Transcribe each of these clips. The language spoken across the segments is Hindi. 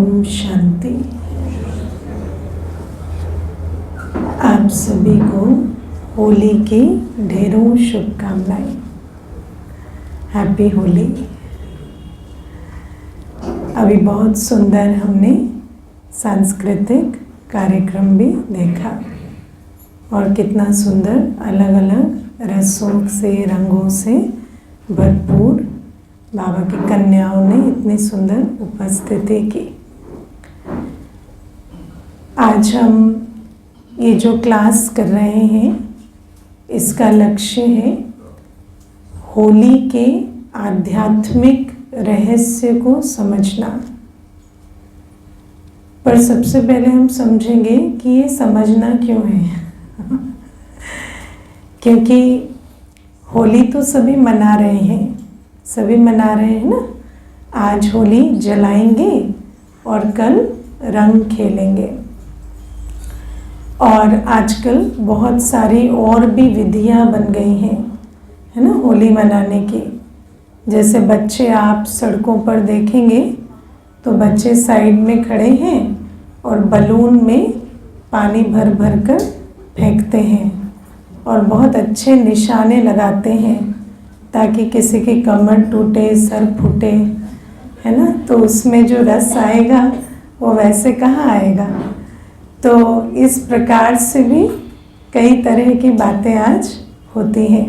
ओम शांति। आप सभी को होली की ढेरों शुभकामनाएं। हैप्पी होली। अभी बहुत सुंदर हमने सांस्कृतिक कार्यक्रम भी देखा और कितना सुंदर अलग अलग रसों से रंगों से भरपूर बाबा की कन्याओं ने इतनी सुंदर उपस्थिति की। आज हम ये जो क्लास कर रहे हैं इसका लक्ष्य है होली के आध्यात्मिक रहस्य को समझना। पर सबसे पहले हम समझेंगे कि ये समझना क्यों है। क्योंकि होली तो सभी मना रहे हैं, सभी मना रहे हैं ना। आज होली जलाएंगे और कल रंग खेलेंगे। और आजकल बहुत सारी और भी विधियां बन गई हैं, है ना, होली मनाने की। जैसे बच्चे आप सड़कों पर देखेंगे तो बच्चे साइड में खड़े हैं और बलून में पानी भर भर कर फेंकते हैं और बहुत अच्छे निशाने लगाते हैं ताकि किसी की कमर टूटे, सर फूटे, है ना। तो उसमें जो रस आएगा वो वैसे कहाँ आएगा। तो इस प्रकार से भी कई तरह की बातें आज होती हैं।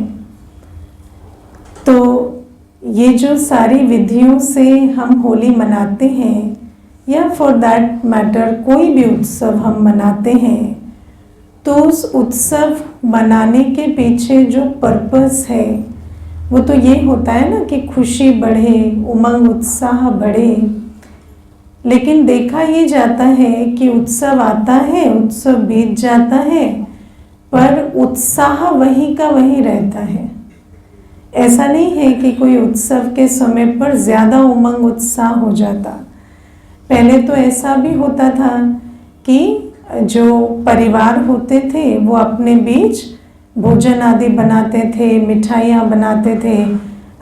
तो ये जो सारी विधियों से हम होली मनाते हैं या फॉर दैट मैटर कोई भी उत्सव हम मनाते हैं, तो उस उत्सव मनाने के पीछे जो पर्पस है वो तो ये होता है ना कि खुशी बढ़े, उमंग उत्साह बढ़े। लेकिन देखा ये जाता है कि उत्सव आता है, उत्सव बीत जाता है, पर उत्साह वहीं का वहीं रहता है। ऐसा नहीं है कि कोई उत्सव के समय पर ज़्यादा उमंग उत्साह हो जाता। पहले तो ऐसा भी होता था कि जो परिवार होते थे वो अपने बीच भोजन आदि बनाते थे, मिठाइयाँ बनाते थे।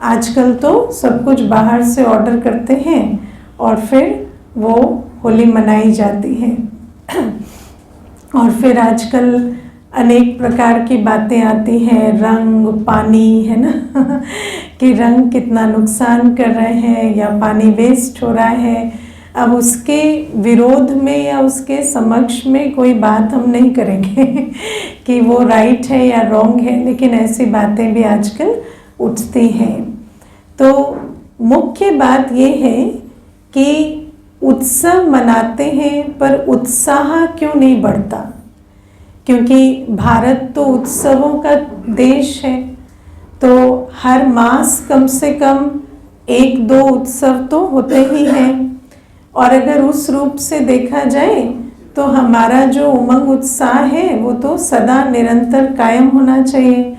आजकल तो सब कुछ बाहर से ऑर्डर करते हैं और फिर वो होली मनाई जाती है। और फिर आजकल अनेक प्रकार की बातें आती हैं, रंग, पानी, है ना कि रंग कितना नुकसान कर रहे हैं या पानी वेस्ट हो रहा है। अब उसके विरोध में या उसके समक्ष में कोई बात हम नहीं करेंगे कि वो राइट है या रॉन्ग है, लेकिन ऐसी बातें भी आजकल उठती हैं। तो मुख्य बात ये है कि उत्सव मनाते हैं पर उत्साह क्यों नहीं बढ़ता। क्योंकि भारत तो उत्सवों का देश है, तो हर मास कम से कम 1-2 उत्सव तो होते ही हैं। और अगर उस रूप से देखा जाए तो हमारा जो उमंग उत्साह है वो तो सदा निरंतर कायम होना चाहिए।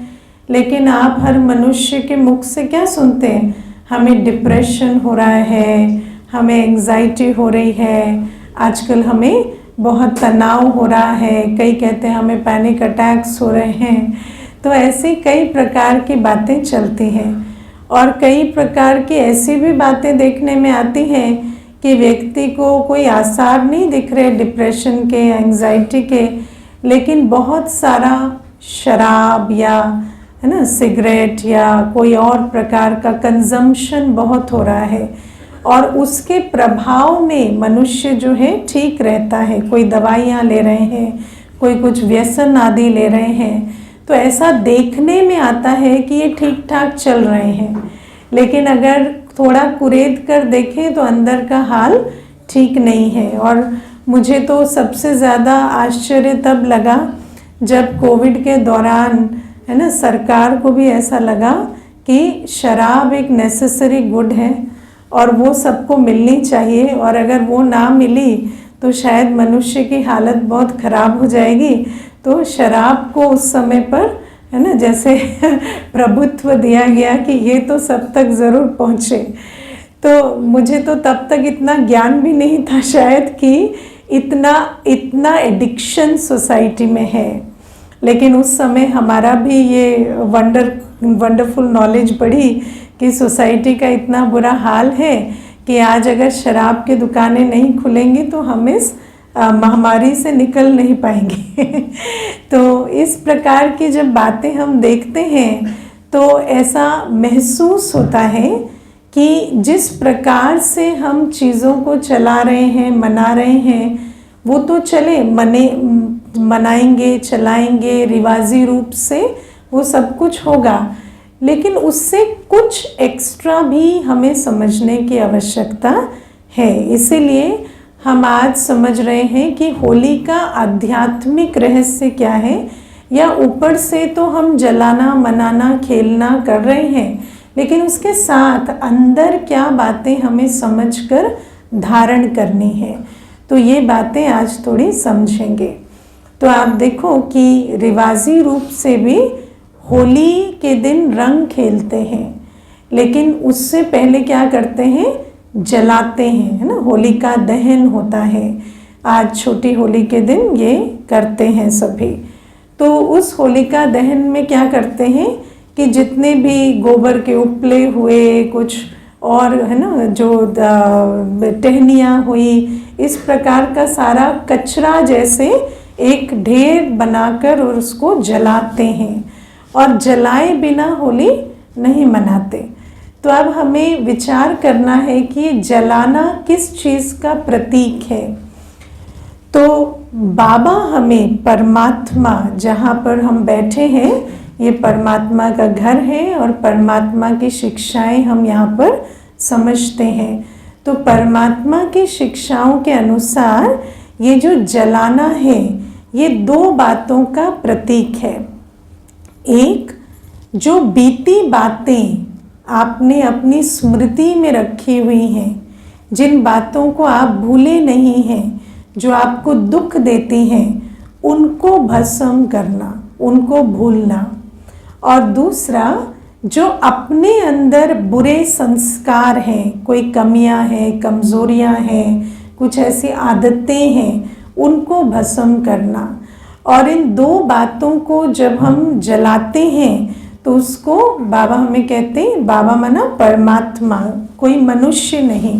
लेकिन आप हर मनुष्य के मुख से क्या सुनते हैं? हमें डिप्रेशन हो रहा है, हमें एंग्जाइटी हो रही है, आजकल हमें बहुत तनाव हो रहा है, कई कहते हैं हमें पैनिक अटैक्स हो रहे हैं। तो ऐसी कई प्रकार की बातें चलती हैं। और कई प्रकार की ऐसी भी बातें देखने में आती हैं कि व्यक्ति को कोई आसार नहीं दिख रहे डिप्रेशन के, एंग्जाइटी के, लेकिन बहुत सारा शराब या, है ना, सिगरेट या कोई और प्रकार का कंजम्पशन बहुत हो रहा है और उसके प्रभाव में मनुष्य जो है ठीक रहता है। कोई दवाइयाँ ले रहे हैं, कोई कुछ व्यसन आदि ले रहे हैं, तो ऐसा देखने में आता है कि ये ठीक ठाक चल रहे हैं। लेकिन अगर थोड़ा कुरेद कर देखें तो अंदर का हाल ठीक नहीं है। और मुझे तो सबसे ज़्यादा आश्चर्य तब लगा जब कोविड के दौरान, है ना, सरकार को भी ऐसा लगा कि शराब एक नेसेसरी गुड है और वो सबको मिलनी चाहिए, और अगर वो ना मिली तो शायद मनुष्य की हालत बहुत ख़राब हो जाएगी। तो शराब को उस समय पर, है ना, जैसे प्रभुत्व दिया गया कि ये तो सब तक ज़रूर पहुँचे। तो मुझे तो तब तक इतना ज्ञान भी नहीं था शायद कि इतना एडिक्शन सोसाइटी में है। लेकिन उस समय हमारा भी ये वंडरफुल नॉलेज बढ़ी कि सोसाइटी का इतना बुरा हाल है कि आज अगर शराब की दुकानें नहीं खुलेंगी तो हम इस महामारी से निकल नहीं पाएंगे। तो इस प्रकार की जब बातें हम देखते हैं तो ऐसा महसूस होता है कि जिस प्रकार से हम चीज़ों को चला रहे हैं, मना रहे हैं, वो तो चले, मनाएंगे, चलाएंगे, रिवाजी रूप से वो सब कुछ होगा, लेकिन उससे कुछ एक्स्ट्रा भी हमें समझने की आवश्यकता है। इसीलिए हम आज समझ रहे हैं कि होली का आध्यात्मिक रहस्य क्या है। या ऊपर से तो हम जलाना, मनाना, खेलना कर रहे हैं, लेकिन उसके साथ अंदर क्या बातें हमें समझकर धारण करनी है, तो ये बातें आज थोड़ी समझेंगे। तो आप देखो कि रिवाजी रूप से भी होली के दिन रंग खेलते हैं, लेकिन उससे पहले क्या करते हैं, जलाते हैं, है ना। होलिका दहन होता है, आज छोटी होली के दिन ये करते हैं सभी। तो उस होलिका दहन में क्या करते हैं कि जितने भी गोबर के उपले हुए, कुछ और है ना, जो टहनियाँ हुई, इस प्रकार का सारा कचरा जैसे एक ढेर बनाकर और उसको जलाते हैं, और जलाए बिना होली नहीं मनाते। तो अब हमें विचार करना है कि जलाना किस चीज़ का प्रतीक है। तो बाबा हमें परमात्मा, जहाँ पर हम बैठे हैं, ये परमात्मा का घर है और परमात्मा की शिक्षाएं हम यहाँ पर समझते हैं। तो परमात्मा की शिक्षाओं के अनुसार ये जो जलाना है, ये दो बातों का प्रतीक है। एक, जो बीती बातें आपने अपनी स्मृति में रखी हुई हैं, जिन बातों को आप भूले नहीं हैं, जो आपको दुख देती हैं, उनको भस्म करना, उनको भूलना। और दूसरा, जो अपने अंदर बुरे संस्कार हैं, कोई कमियां हैं, कमज़ोरियां हैं, कुछ ऐसी आदतें हैं, उनको भस्म करना। और इन दो बातों को जब हम जलाते हैं तो उसको बाबा हमें कहते हैं, बाबा माना परमात्मा, कोई मनुष्य नहीं।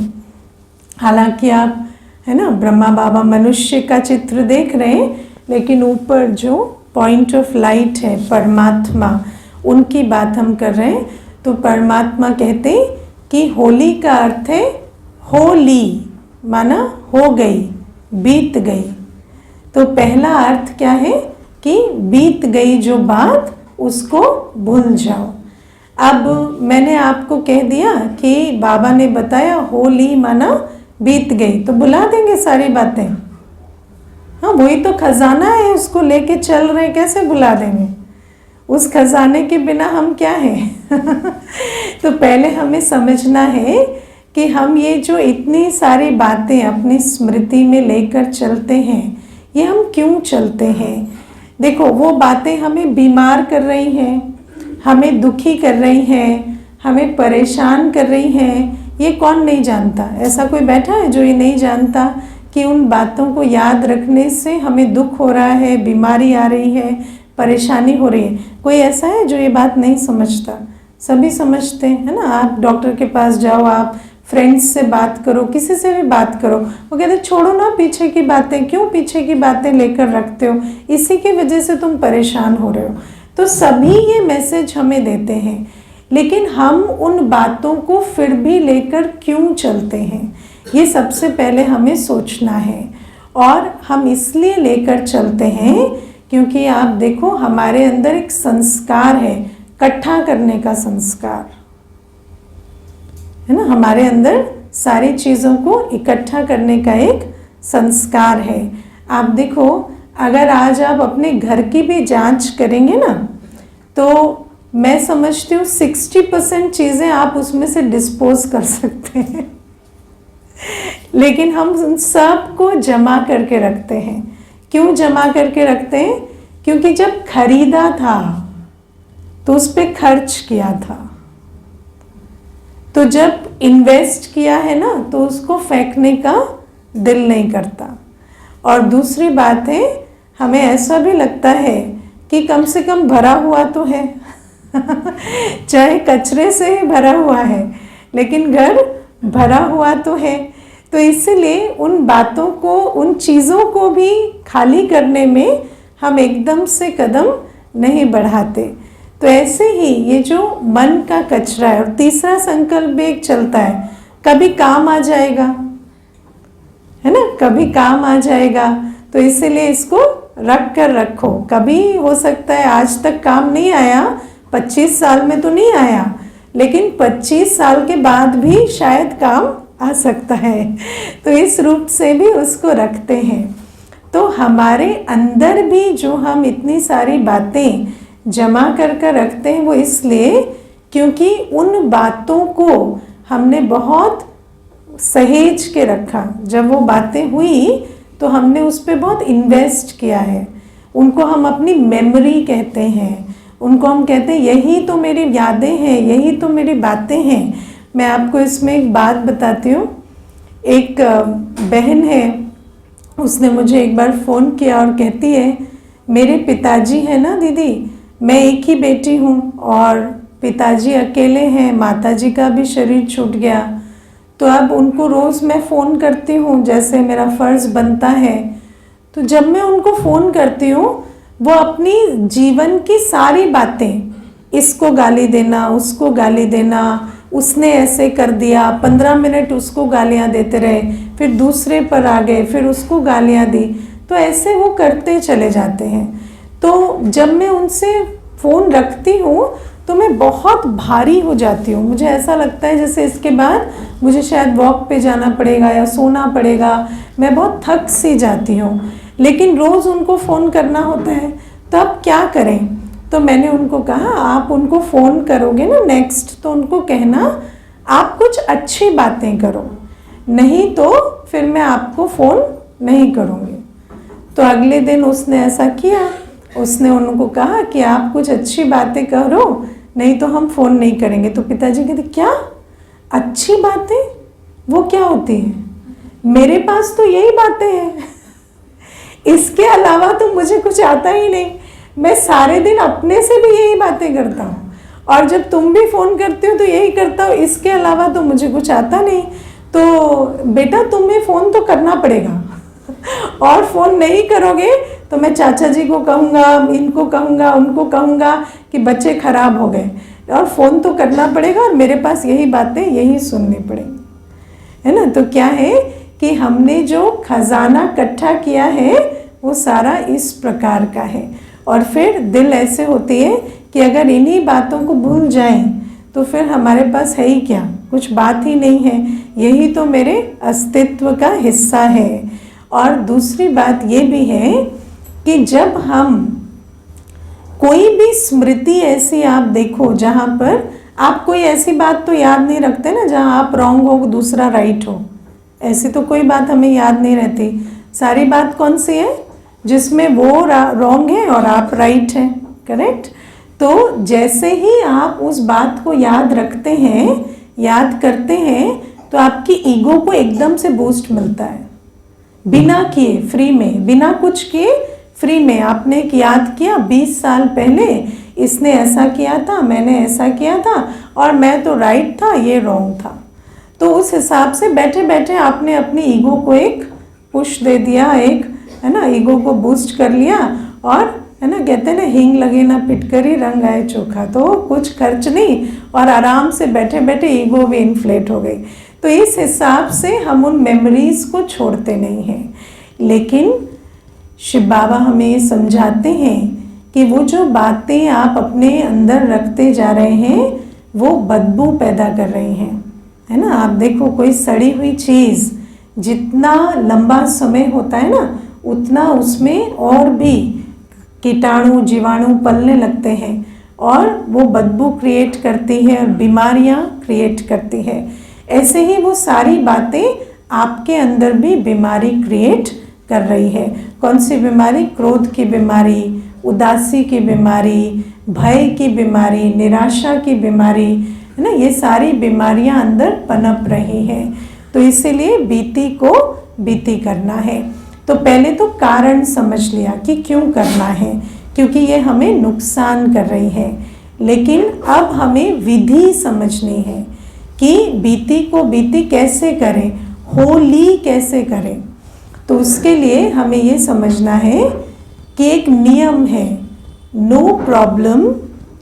हालांकि आप है ना ब्रह्मा बाबा मनुष्य का चित्र देख रहे हैं, लेकिन ऊपर जो पॉइंट ऑफ लाइट है परमात्मा, उनकी बात हम कर रहे हैं। तो परमात्मा कहते हैं कि होली का अर्थ है होली, माना हो गई, बीत गई। तो पहला अर्थ क्या है कि बीत गई जो बात, उसको भूल जाओ। अब मैंने आपको कह दिया कि बाबा ने बताया होली माना बीत गई, तो भुला देंगे सारी बातें। हाँ, वही तो खजाना है, उसको लेके चल रहे, कैसे भुला देंगे। उस खजाने के बिना हम क्या हैं। तो पहले हमें समझना है कि हम ये जो इतनी सारी बातें अपनी स्मृति में लेकर चलते हैं, ये हम क्यों चलते हैं। देखो, वो बातें हमें बीमार कर रही हैं, हमें दुखी कर रही हैं, हमें परेशान कर रही हैं, ये कौन नहीं जानता। ऐसा कोई बैठा है जो ये नहीं जानता कि उन बातों को याद रखने से हमें दुख हो रहा है, बीमारी आ रही है, परेशानी हो रही है। कोई ऐसा है जो ये बात नहीं समझता। सभी समझते हैं, है ना। आप डॉक्टर के पास जाओ, आप फ्रेंड्स से बात करो, किसी से भी बात करो, वो कहते छोड़ो ना पीछे की बातें, क्यों पीछे की बातें लेकर रखते हो, इसी की वजह से तुम परेशान हो रहे हो। तो सभी ये मैसेज हमें देते हैं, लेकिन हम उन बातों को फिर भी लेकर क्यों चलते हैं, ये सबसे पहले हमें सोचना है। और हम इसलिए लेकर चलते हैं क्योंकि आप देखो, हमारे अंदर एक संस्कार है, इकट्ठा करने का संस्कार है ना। हमारे अंदर सारी चीज़ों को इकट्ठा करने का एक संस्कार है। आप देखो, अगर आज आप अपने घर की भी जांच करेंगे ना, तो मैं समझती हूँ 60% चीज़ें आप उसमें से डिस्पोज कर सकते हैं। लेकिन हम उन सब को जमा करके रखते हैं। क्यों जमा करके रखते हैं? क्योंकि जब खरीदा था तो उस पर खर्च किया था, तो जब इन्वेस्ट किया है ना, तो उसको फेंकने का दिल नहीं करता। और दूसरी बात है, हमें ऐसा भी लगता है कि कम से कम भरा हुआ तो है। चाहे कचरे से ही भरा हुआ है, लेकिन घर भरा हुआ तो है। तो इसलिए उन बातों को, उन चीज़ों को भी खाली करने में हम एकदम से कदम नहीं बढ़ाते। तो ऐसे ही ये जो मन का कचरा है, और तीसरा संकल्प भी एक चलता है, कभी काम आ जाएगा, है ना, कभी काम आ जाएगा। तो इसीलिए इसको रख कर रखो। कभी हो सकता है आज तक काम नहीं आया, 25 साल में तो नहीं आया, लेकिन 25 साल के बाद भी शायद काम आ सकता है। तो इस रूप से भी उसको रखते हैं। तो हमारे अंदर भी जो हम इतनी सारी बातें जमा कर रखते हैं, वो इसलिए क्योंकि उन बातों को हमने बहुत सहेज के रखा। जब वो बातें हुई तो हमने उस पर बहुत इन्वेस्ट किया है। उनको हम अपनी मेमोरी कहते हैं, उनको हम कहते हैं यही तो मेरी यादें हैं, यही तो मेरी बातें हैं। मैं आपको इसमें एक बात बताती हूँ। एक बहन है, उसने मुझे एक बार फ़ोन किया और कहती है, मेरे पिताजी हैं ना दीदी, मैं एक ही बेटी हूँ और पिताजी अकेले हैं, माताजी का भी शरीर छूट गया, तो अब उनको रोज़ मैं फ़ोन करती हूँ जैसे मेरा फ़र्ज़ बनता है। तो जब मैं उनको फ़ोन करती हूँ, वो अपनी जीवन की सारी बातें, इसको गाली देना, उसको गाली देना, उसने ऐसे कर दिया, 15 मिनट उसको गालियाँ देते रहे, फिर दूसरे पर आ गए, फिर उसको गालियाँ दी, तो ऐसे वो करते चले जाते हैं। तो जब मैं उनसे फ़ोन रखती हूँ तो मैं बहुत भारी हो जाती हूँ। मुझे ऐसा लगता है जैसे इसके बाद मुझे शायद वॉक पे जाना पड़ेगा या सोना पड़ेगा, मैं बहुत थक सी जाती हूँ। लेकिन रोज़ उनको फ़ोन करना होता है, तो अब क्या करें? तो मैंने उनको कहा, आप उनको फ़ोन करोगे ना नेक्स्ट, तो उनको कहना आप कुछ अच्छी बातें करो, नहीं तो फिर मैं आपको फ़ोन नहीं करूँगी। तो अगले दिन उसने ऐसा किया, उसने उनको कहा कि आप कुछ अच्छी बातें करो, नहीं तो हम फ़ोन नहीं करेंगे। तो पिताजी कहते, क्या अच्छी बातें, वो क्या होती है? मेरे पास तो यही बातें हैं, इसके अलावा तो मुझे कुछ आता ही नहीं। मैं सारे दिन अपने से भी यही बातें करता हूँ, और जब तुम भी फ़ोन करते हो तो यही करता हूँ, इसके अलावा तो मुझे कुछ आता नहीं। तो बेटा तुम्हें फ़ोन तो करना पड़ेगा, और फ़ोन नहीं करोगे तो मैं चाचा जी को कहूँगा, इनको कहूँगा, उनको कहूँगा कि बच्चे ख़राब हो गए, और फ़ोन तो करना पड़ेगा, और मेरे पास यही बातें यही सुननी पड़ेगी, है ना। तो क्या है कि हमने जो खजाना इकट्ठा किया है वो सारा इस प्रकार का है। और फिर दिल ऐसे होती है कि अगर इन्हीं बातों को भूल जाएं तो फिर हमारे पास है ही क्या, कुछ बात ही नहीं है, यही तो मेरे अस्तित्व का हिस्सा है। और दूसरी बात ये भी है कि जब हम कोई भी स्मृति ऐसी आप देखो जहाँ पर आप कोई ऐसी बात तो याद नहीं रखते ना जहाँ आप रॉन्ग हो दूसरा राइट हो, ऐसी तो कोई बात हमें याद नहीं रहती। सारी बात कौन सी है? जिसमें वो रॉन्ग है और आप राइट हैं, करेक्ट। तो जैसे ही आप उस बात को याद रखते हैं, याद करते हैं, तो आपकी ईगो को एकदम से बूस्ट मिलता है, बिना किए, फ्री में, बिना कुछ किए फ्री में। आपने याद किया 20 साल पहले इसने ऐसा किया था, मैंने ऐसा किया था, और मैं तो राइट था, ये रॉन्ग था। तो उस हिसाब से बैठे बैठे आपने अपनी ईगो को एक पुश दे दिया, एक, है ना, ईगो को बूस्ट कर लिया। और है ना, कहते हैं ना, हींग लगे ना पिटकरी रंग आए चोखा। तो कुछ खर्च नहीं और आराम से बैठे बैठे ईगो भी इन्फ्लेट हो गई। तो इस हिसाब से हम उन मेमोरीज़ को छोड़ते नहीं हैं। लेकिन शिव बाबा हमें ये समझाते हैं कि वो जो बातें आप अपने अंदर रखते जा रहे हैं वो बदबू पैदा कर रही हैं, है ना। आप देखो कोई सड़ी हुई चीज़ जितना लंबा समय होता है ना, उतना उसमें और भी कीटाणु जीवाणु पलने लगते हैं, और वो बदबू क्रिएट करती है और बीमारियां क्रिएट करती है। ऐसे ही वो सारी बातें आपके अंदर भी बीमारी क्रिएट कर रही है। कौन सी बीमारी? क्रोध की बीमारी, उदासी की बीमारी, भय की बीमारी, निराशा की बीमारी, है ना। ये सारी बीमारियां अंदर पनप रही हैं। तो इसीलिए बीती को बीती करना है। तो पहले तो कारण समझ लिया कि क्यों करना है, क्योंकि ये हमें नुकसान कर रही है। लेकिन अब हमें विधि समझनी है कि बीती को बीती कैसे करें, होली कैसे करें। तो उसके लिए हमें ये समझना है कि एक नियम है, no problem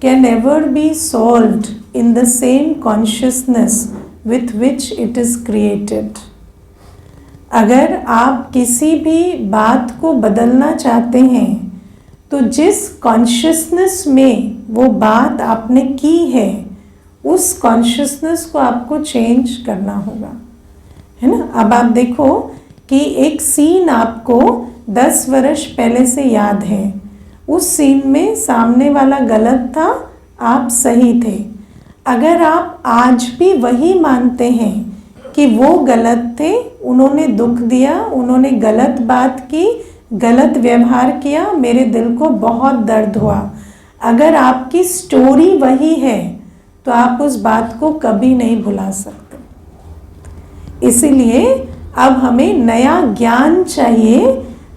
can ever be solved in the same consciousness with which it is created. अगर आप किसी भी बात को बदलना चाहते हैं तो जिस कॉन्शियसनेस में वो बात आपने की है उस कॉन्शियसनेस को आपको चेंज करना होगा, है ना। अब आप देखो कि एक सीन आपको 10 वर्ष पहले से याद है, उस सीन में सामने वाला गलत था, आप सही थे। अगर आप आज भी वही मानते हैं कि वो गलत थे, उन्होंने दुख दिया, उन्होंने गलत बात की, गलत व्यवहार किया, मेरे दिल को बहुत दर्द हुआ, अगर आपकी स्टोरी वही है तो आप उस बात को कभी नहीं भुला सकते। इसीलिए अब हमें नया ज्ञान चाहिए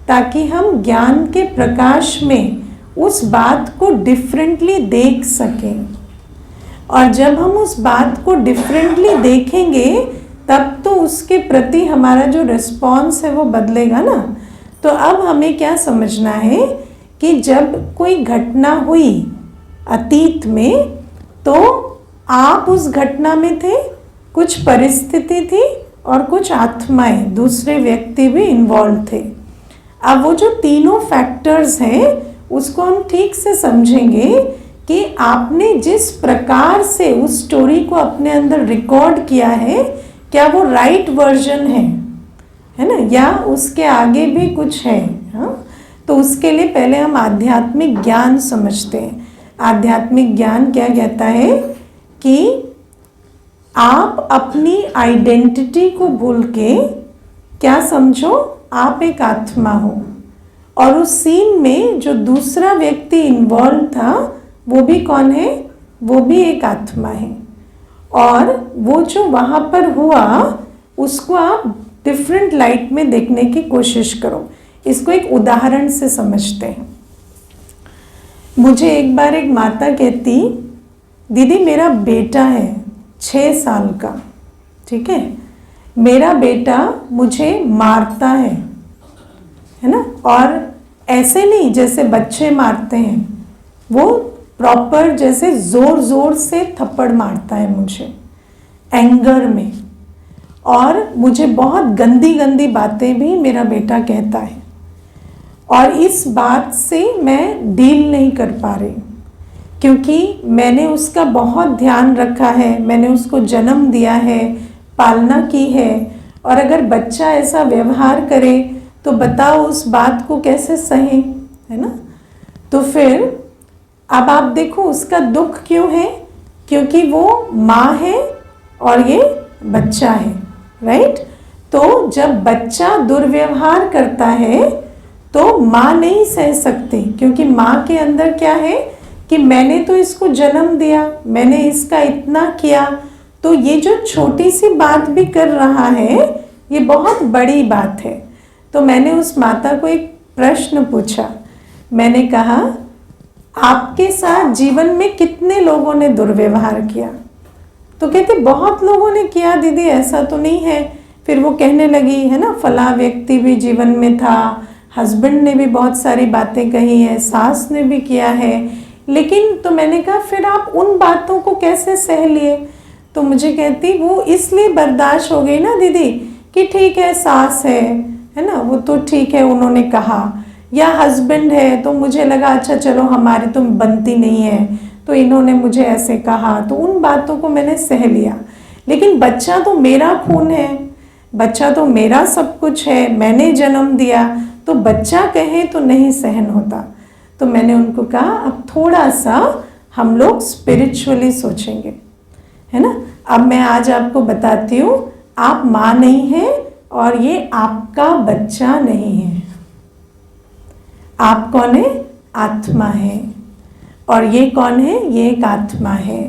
ताकि हम ज्ञान के प्रकाश में उस बात को डिफरेंटली देख सकें। और जब हम उस बात को डिफरेंटली देखेंगे तब तो उसके प्रति हमारा जो रिस्पॉन्स है वो बदलेगा ना। तो अब हमें क्या समझना है कि जब कोई घटना हुई अतीत में तो आप उस घटना में थे, कुछ परिस्थिति थी और कुछ आत्माएं, दूसरे व्यक्ति भी इन्वॉल्व थे। अब वो जो तीनों फैक्टर्स हैं उसको हम ठीक से समझेंगे कि आपने जिस प्रकार से उस स्टोरी को अपने अंदर रिकॉर्ड किया है क्या वो राइट वर्जन है ना, या उसके आगे भी कुछ है। हाँ, तो उसके लिए पहले हम आध्यात्मिक ज्ञान समझते हैं। आध्यात्मिक ज्ञान क्या कहता है कि आप अपनी आइडेंटिटी को भूल के क्या समझो, आप एक आत्मा हो और उस सीन में जो दूसरा व्यक्ति इन्वॉल्व था वो भी कौन है, वो भी एक आत्मा है। और वो जो वहाँ पर हुआ उसको आप डिफरेंट लाइट में देखने की कोशिश करो। इसको एक उदाहरण से समझते हैं। मुझे एक बार एक माता कहती, दीदी मेरा बेटा है 6 साल का, ठीक है, मेरा बेटा मुझे मारता है ना, और ऐसे नहीं जैसे बच्चे मारते हैं, वो प्रॉपर जैसे ज़ोर ज़ोर से थप्पड़ मारता है मुझे एंगर में, और मुझे बहुत गंदी गंदी बातें भी मेरा बेटा कहता है। और इस बात से मैं डील नहीं कर पा रही क्योंकि मैंने उसका बहुत ध्यान रखा है, मैंने उसको जन्म दिया है, पालना की है, और अगर बच्चा ऐसा व्यवहार करे तो बताओ उस बात को कैसे सहें, है ना। तो फिर अब आप देखो उसका दुख क्यों है, क्योंकि वो माँ है और ये बच्चा है, राइट। तो जब बच्चा दुर्व्यवहार करता है तो माँ नहीं सह सकती, क्योंकि माँ के अंदर क्या है कि मैंने तो इसको जन्म दिया, मैंने इसका इतना किया, तो ये जो छोटी सी बात भी कर रहा है ये बहुत बड़ी बात है। तो मैंने उस माता को एक प्रश्न पूछा, मैंने कहा आपके साथ जीवन में कितने लोगों ने दुर्व्यवहार किया? तो कहते बहुत लोगों ने किया दीदी, ऐसा तो नहीं है। फिर वो कहने लगी, है ना, फला व्यक्ति भी जीवन में था, हस्बैंड ने भी बहुत सारी बातें कही है, सास ने भी किया है, लेकिन तो मैंने कहा फिर आप उन बातों को कैसे सह लिए? तो मुझे कहती वो इसलिए बर्दाश्त हो गई ना दीदी कि ठीक है सास है ना, वो तो ठीक है उन्होंने कहा, या हस्बैंड है तो मुझे लगा अच्छा चलो हमारी तो बनती नहीं है तो इन्होंने मुझे ऐसे कहा, तो उन बातों को मैंने सह लिया। लेकिन बच्चा तो मेरा खून है, बच्चा तो मेरा सब कुछ है, मैंने जन्म दिया, तो बच्चा कहे तो नहीं सहन होता। तो मैंने उनको कहा अब थोड़ा सा हम लोग स्पिरिचुअली सोचेंगे, है ना। अब मैं आज आपको बताती हूँ, आप माँ नहीं हैं और ये आपका बच्चा नहीं है। आप कौन है? आत्मा है। और ये कौन है? ये एक आत्मा है।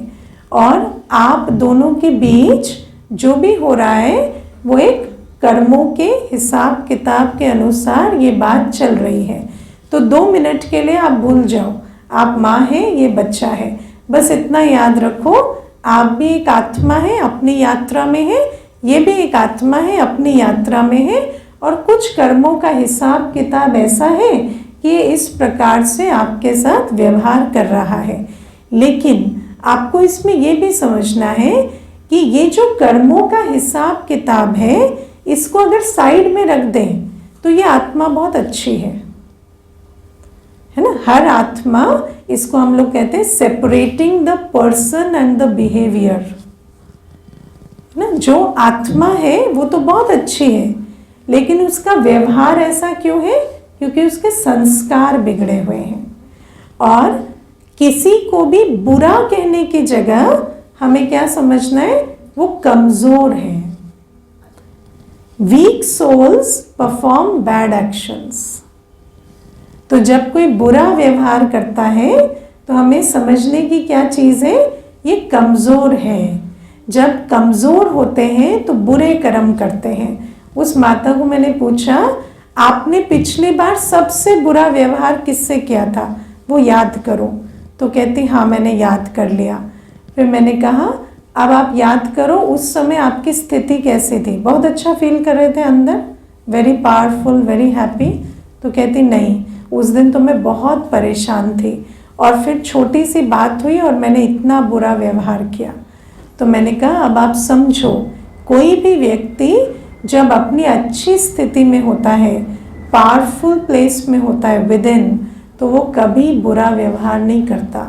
और आप दोनों के बीच जो भी हो रहा है वो एक कर्मों के हिसाब किताब के अनुसार ये बात चल रही है। तो 2 मिनट के लिए आप भूल जाओ, आप माँ हैं, ये बच्चा है, बस इतना याद रखो। आप भी एक आत्मा है, अपनी यात्रा में है, ये भी एक आत्मा है, अपनी यात्रा में है, और कुछ कर्मों का हिसाब किताब ऐसा है कि ये इस प्रकार से आपके साथ व्यवहार कर रहा है। लेकिन आपको इसमें ये भी समझना है कि ये जो कर्मों का हिसाब किताब है, इसको अगर साइड में रख दें तो ये आत्मा बहुत अच्छी है ना। हर आत्मा, इसको हम लोग कहते हैं separating the person and the behaviour ना। जो आत्मा है वो तो बहुत अच्छी है, लेकिन उसका व्यवहार ऐसा क्यों है? क्योंकि उसके संस्कार बिगड़े हुए हैं। और किसी को भी बुरा कहने की जगह हमें क्या समझना है? वो कमजोर है। Weak souls perform bad actions. तो जब कोई बुरा व्यवहार करता है तो हमें समझने की क्या चीज़ है? ये कमज़ोर है। जब कमज़ोर होते हैं तो बुरे कर्म करते हैं। उस माता को मैंने पूछा, आपने पिछली बार सबसे बुरा व्यवहार किससे किया था, वो याद करो। तो कहती हाँ मैंने याद कर लिया। फिर मैंने कहा अब आप याद करो उस समय आपकी स्थिति कैसी थी? बहुत अच्छा फील कर रहे थे अंदर, वेरी पावरफुल, वेरी हैप्पी? तो कहती नहीं, उस दिन तो मैं बहुत परेशान थी और फिर छोटी सी बात हुई और मैंने इतना बुरा व्यवहार किया। तो मैंने कहा अब आप समझो, कोई भी व्यक्ति जब अपनी अच्छी स्थिति में होता है, पावरफुल प्लेस में होता है विद इन, तो वो कभी बुरा व्यवहार नहीं करता।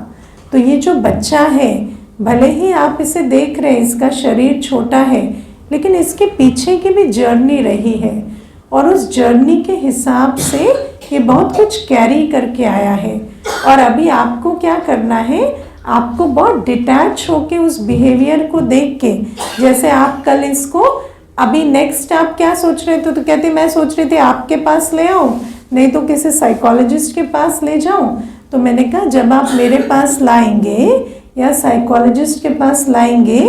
तो ये जो बच्चा है, भले ही आप इसे देख रहे हैं, इसका शरीर छोटा है, लेकिन इसके पीछे की भी जर्नी रही है और उस जर्नी के हिसाब से ये बहुत कुछ कैरी करके आया है। और अभी आपको क्या करना है? आपको बहुत डिटैच होके उस बिहेवियर को देख के, जैसे आप कल इसको, अभी नेक्स्ट आप क्या सोच रहे थे? तो कहते मैं सोच रही थी आपके पास ले आऊँ, नहीं तो किसी साइकोलॉजिस्ट के पास ले जाऊँ। तो मैंने कहा जब आप मेरे पास लाएंगे या साइकोलॉजिस्ट के पास लाएंगे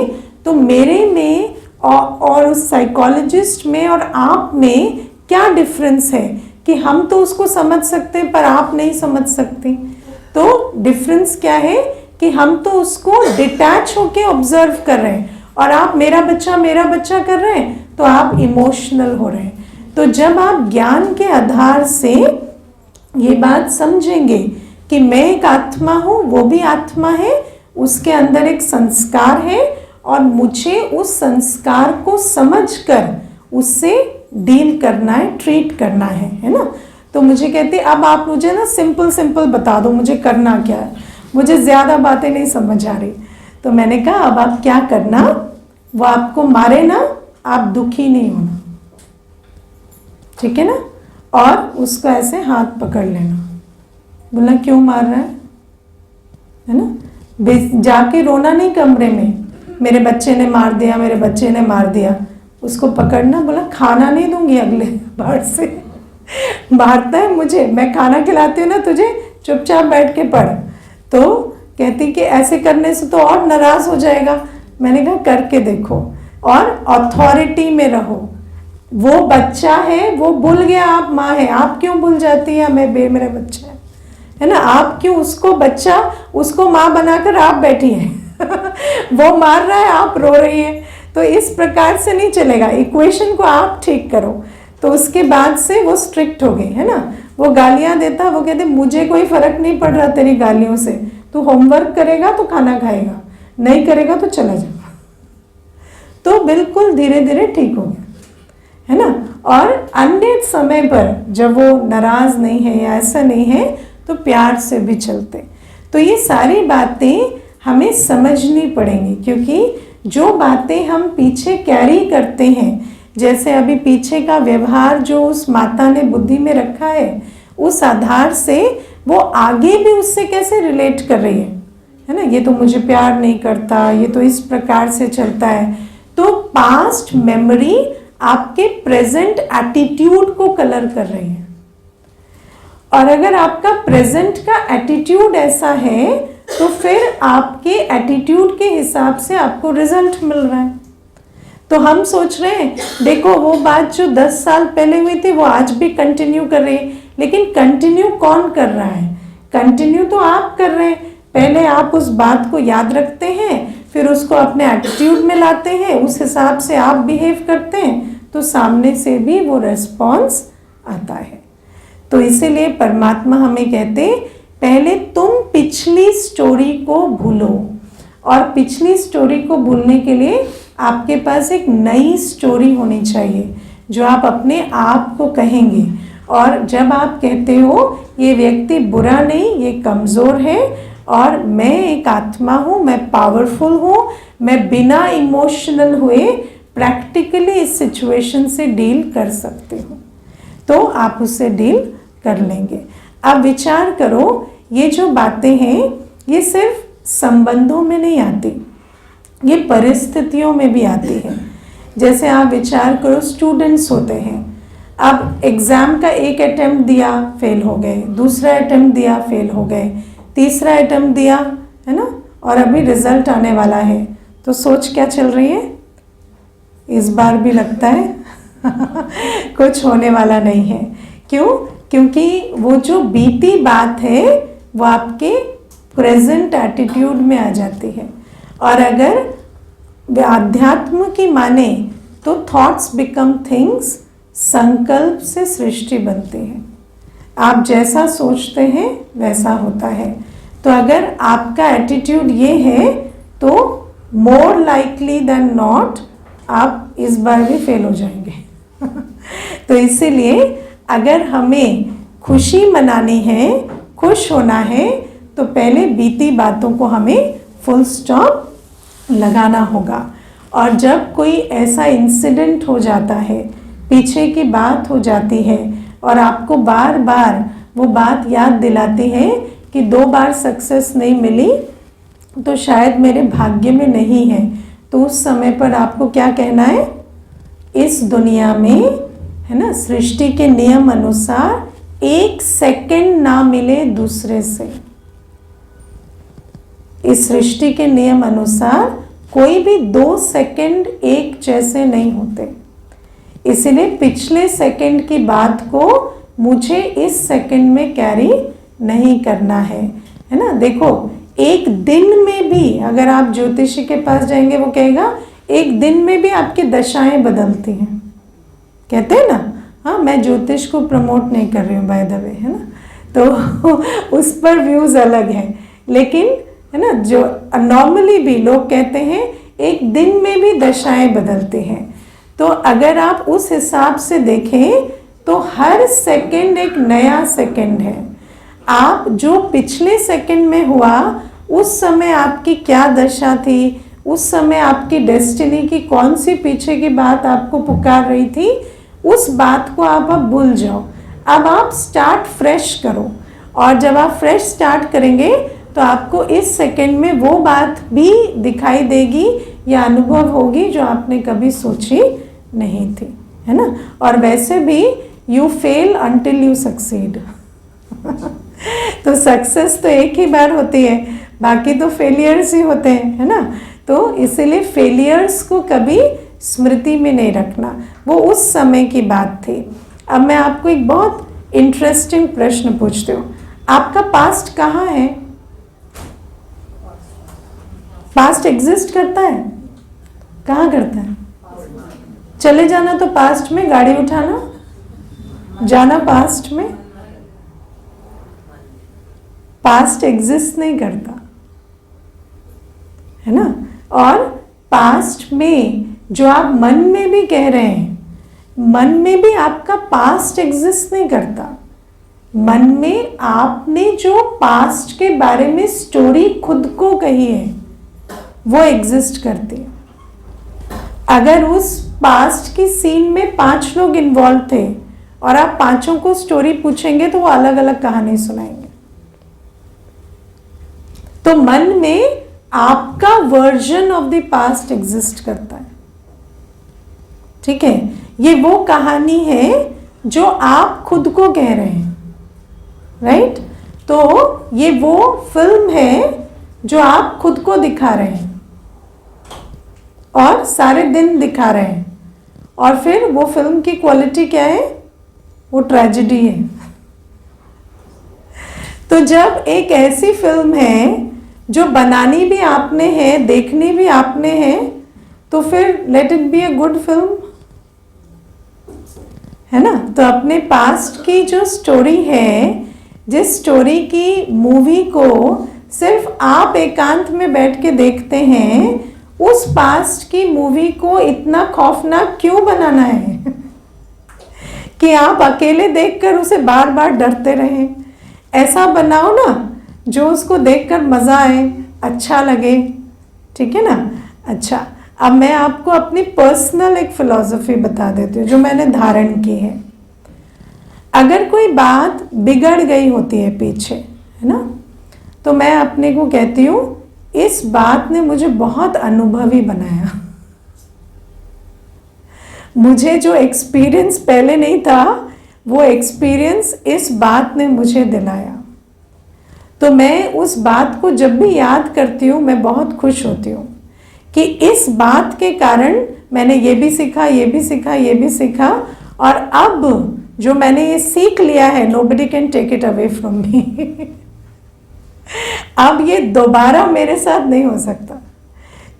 तो मेरे में और उस साइकोलॉजिस्ट में और आप में क्या डिफरेंस है कि हम तो उसको समझ सकते हैं पर आप नहीं समझ सकते। तो डिफरेंस क्या है कि हम तो उसको डिटैच होके ऑब्जर्व कर रहे हैं और आप मेरा बच्चा कर रहे हैं, तो आप इमोशनल हो रहे हैं। तो जब आप ज्ञान के आधार से ये बात समझेंगे कि मैं एक आत्मा हूँ, वो भी आत्मा है, उसके अंदर एक संस्कार है और मुझे उस संस्कार को समझकर उससे डील करना है, ट्रीट करना है ना। तो मुझे कहते अब आप मुझे ना सिंपल बता दो मुझे करना क्या है, मुझे ज़्यादा बातें नहीं समझ आ रही। तो मैंने कहा अब आप क्या करना, वो आपको मारे ना, आप दुखी नहीं होना, ठीक है ना। और उसको ऐसे हाथ पकड़ लेना, बोलना क्यों मार रहा है ना। जाके रोना नहीं कमरे में, मेरे बच्चे ने मार दिया, मेरे बच्चे ने मार दिया। उसको पकड़ना, बोला खाना नहीं दूंगी अगले बार से, मारता है मुझे, मैं खाना खिलाती हूँ ना तुझे, चुपचाप बैठ के पढ़। तो कहती कि ऐसे करने से तो और नाराज हो जाएगा। मैंने कहा करके देखो और अथॉरिटी में रहो। वो बच्चा है, वो भूल गया आप माँ है, आप क्यों भूल जाती है मेरा बच्चा है ना। आप क्यों उसको बच्चा, उसको माँ बनाकर आप बैठी हैं वो मार रहा है, आप रो रही हैं। तो इस प्रकार से नहीं चलेगा, इक्वेशन को आप ठीक करो। तो उसके बाद से वो स्ट्रिक्ट हो गई है ना। वो गालियां देता, वो कहते मुझे कोई फर्क नहीं पड़ रहा तेरी गालियों से, तू होमवर्क करेगा तो खाना खाएगा, नहीं करेगा तो चला जाएगा। तो बिल्कुल धीरे धीरे ठीक हो गया है ना। और अन्य समय पर जब वो नाराज नहीं है या ऐसा नहीं है तो प्यार से भी चलते। तो ये सारी बातें हमें समझनी पड़ेंगी, क्योंकि जो बातें हम पीछे कैरी करते हैं, जैसे अभी पीछे का व्यवहार जो उस माता ने बुद्धि में रखा है, उस आधार से वो आगे भी उससे कैसे रिलेट कर रही है ना। ये तो मुझे प्यार नहीं करता, ये तो इस प्रकार से चलता है। तो पास्ट मेमोरी आपके प्रेजेंट एटीट्यूड को कलर कर रही है। और अगर आपका प्रेजेंट का एटीट्यूड ऐसा है तो फिर आपके एटीट्यूड के हिसाब से आपको रिजल्ट मिल रहा है। तो हम सोच रहे हैं देखो वो बात जो 10 साल पहले हुई थी वो आज भी कंटिन्यू कर रही है, लेकिन कंटिन्यू कौन कर रहा है? कंटिन्यू तो आप कर रहे हैं। पहले आप उस बात को याद रखते हैं, फिर उसको अपने एटीट्यूड में लाते हैं, उस हिसाब से आप बिहेव करते हैं, तो सामने से भी वो रेस्पॉन्स आता है। तो इसीलिए परमात्मा हमें कहते पहले तुम पिछली स्टोरी को भूलो, और पिछली स्टोरी को भूलने के लिए आपके पास एक नई स्टोरी होनी चाहिए जो आप अपने आप को कहेंगे। और जब आप कहते हो ये व्यक्ति बुरा नहीं, ये कमज़ोर है और मैं एक आत्मा हूँ, मैं पावरफुल हूँ, मैं बिना इमोशनल हुए प्रैक्टिकली इस सिचुएशन से डील कर सकती हूँ, तो आप उससे डील कर लेंगे। अब विचार करो, ये जो बातें हैं ये सिर्फ संबंधों में नहीं आती, ये परिस्थितियों में भी आती है। जैसे आप विचार करो, स्टूडेंट्स होते हैं, अब एग्ज़ाम का एक अटेम्प्ट दिया, फेल हो गए, दूसरा अटेम्प्ट दिया, फेल हो गए, तीसरा अटेम्प्ट दिया, है ना, और अभी रिजल्ट आने वाला है, तो सोच क्या चल रही है, इस बार भी लगता है कुछ होने वाला नहीं है। क्यों? क्योंकि वो जो बीती बात है वो आपके प्रेजेंट एटीट्यूड में आ जाती है। और अगर अध्यात्म की माने तो थॉट्स बिकम थिंग्स, संकल्प से सृष्टि बनती है। आप जैसा सोचते हैं वैसा होता है। तो अगर आपका एटीट्यूड ये है तो मोर लाइकली देन नॉट आप इस बार भी फेल हो जाएंगे तो इसीलिए अगर हमें खुशी मनानी है, खुश होना है, तो पहले बीती बातों को हमें फुल स्टॉप लगाना होगा। और जब कोई ऐसा इंसिडेंट हो जाता है, पीछे की बात हो जाती है और आपको बार बार वो बात याद दिलाती है कि 2 बार सक्सेस नहीं मिली तो शायद मेरे भाग्य में नहीं है, तो उस समय पर आपको क्या कहना है, इस दुनिया में, है ना, सृष्टि के नियम अनुसार 1 सेकंड ना मिले दूसरे से, इस सृष्टि के नियम अनुसार कोई भी 2 सेकंड एक जैसे नहीं होते। इसलिए पिछले सेकंड की बात को मुझे इस सेकंड में कैरी नहीं करना है ना। देखो, एक दिन में भी अगर आप ज्योतिषी के पास जाएंगे, वो कहेगा एक दिन में भी आपकी दशाएं बदलती हैं, कहते हैं ना। हाँ, मैं ज्योतिष को प्रमोट नहीं कर रही हूँ बाय द वे, है ना, तो उस पर व्यूज़ अलग हैं, लेकिन है ना, जो नॉर्मली भी लोग कहते हैं एक दिन में भी दशाएं बदलती हैं। तो अगर आप उस हिसाब से देखें तो हर सेकंड एक नया सेकंड है। आप जो पिछले सेकंड में हुआ, उस समय आपकी क्या दशा थी, उस समय आपकी डेस्टिनी की कौन सी पीछे की बात आपको पुकार रही थी, उस बात को आप अब भूल जाओ। अब आप स्टार्ट फ्रेश करो, और जब आप फ्रेश स्टार्ट करेंगे तो आपको इस सेकंड में वो बात भी दिखाई देगी या अनुभव होगी जो आपने कभी सोची नहीं थी, है ना। और वैसे भी you fail until you succeed तो सक्सेस तो एक ही बार होती है, बाकी तो फेलियर्स ही होते हैं, है ना। तो इसीलिए फेलियर्स को कभी स्मृति में नहीं रखना, वो उस समय की बात थी। अब मैं आपको एक बहुत इंटरेस्टिंग प्रश्न पूछती हूँ, आपका पास्ट कहाँ है? पास्ट एग्जिस्ट करता है? कहाँ करता है? चले जाना तो पास्ट में, गाड़ी उठाना जाना पास्ट में, पास्ट एग्जिस्ट नहीं करता, है ना। और पास्ट में जो आप मन में भी कह रहे हैं, मन में भी आपका पास्ट एग्जिस्ट नहीं करता। मन में आपने जो पास्ट के बारे में स्टोरी खुद को कही है वो एग्जिस्ट करती है। अगर उस पास्ट की सीन में 5 लोग इन्वॉल्व थे और आप 5 को स्टोरी पूछेंगे तो वो अलग अलग कहानी सुनाएंगे। तो मन में आपका version of the past exist करता है, ठीक है। ये वो कहानी है जो आप खुद को कह रहे हैं, राइट। तो ये वो फिल्म है जो आप खुद को दिखा रहे हैं और सारे दिन दिखा रहे हैं, और फिर वो फिल्म की क्वालिटी क्या है, वो ट्रेजेडी है। तो जब एक ऐसी फिल्म है जो बनानी भी आपने है, देखनी भी आपने है, तो फिर let it be a good film, है ना। तो अपने पास्ट की जो स्टोरी है, जिस स्टोरी की मूवी को सिर्फ आप एकांत में बैठ के देखते हैं, उस पास्ट की मूवी को इतना खौफनाक क्यों बनाना है कि आप अकेले देखकर उसे बार बार डरते रहें। ऐसा बनाओ ना जो उसको देखकर मज़ा आए, अच्छा लगे, ठीक है ना। अच्छा, अब मैं आपको अपनी पर्सनल एक फिलॉसफी बता देती हूँ जो मैंने धारण की है। अगर कोई बात बिगड़ गई होती है पीछे, है ना, तो मैं अपने को कहती हूँ इस बात ने मुझे बहुत अनुभवी बनाया। मुझे जो एक्सपीरियंस पहले नहीं था, वो एक्सपीरियंस इस बात ने मुझे दिलाया। तो मैं उस बात को जब भी याद करती हूँ मैं बहुत खुश होती हूँ कि इस बात के कारण मैंने ये भी सीखा, ये भी सीखा, ये भी सीखा, और अब जो मैंने ये सीख लिया है, nobody can take it away from me। अब ये दोबारा मेरे साथ नहीं हो सकता,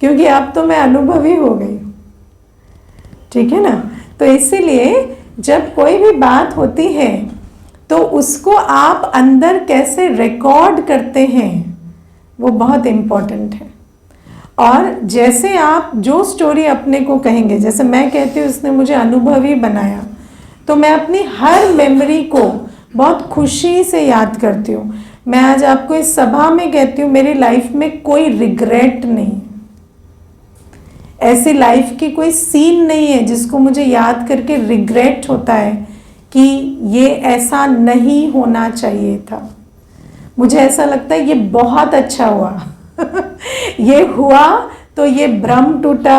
क्योंकि अब तो मैं अनुभवी हो गई हूँ, ठीक है ना। तो इसीलिए जब कोई भी बात होती है तो उसको आप अंदर कैसे रिकॉर्ड करते हैं वो बहुत इम्पोर्टेंट है। और जैसे आप जो स्टोरी अपने को कहेंगे, जैसे मैं कहती हूँ उसने मुझे अनुभवी बनाया, तो मैं अपनी हर मेमोरी को बहुत खुशी से याद करती हूँ। मैं आज आपको इस सभा में कहती हूँ मेरी लाइफ में कोई रिग्रेट नहीं, ऐसी लाइफ की कोई सीन नहीं है जिसको मुझे याद करके रिग्रेट होता है कि ये ऐसा नहीं होना चाहिए था। मुझे ऐसा लगता है ये बहुत अच्छा हुआ ये हुआ तो ये भ्रम टूटा,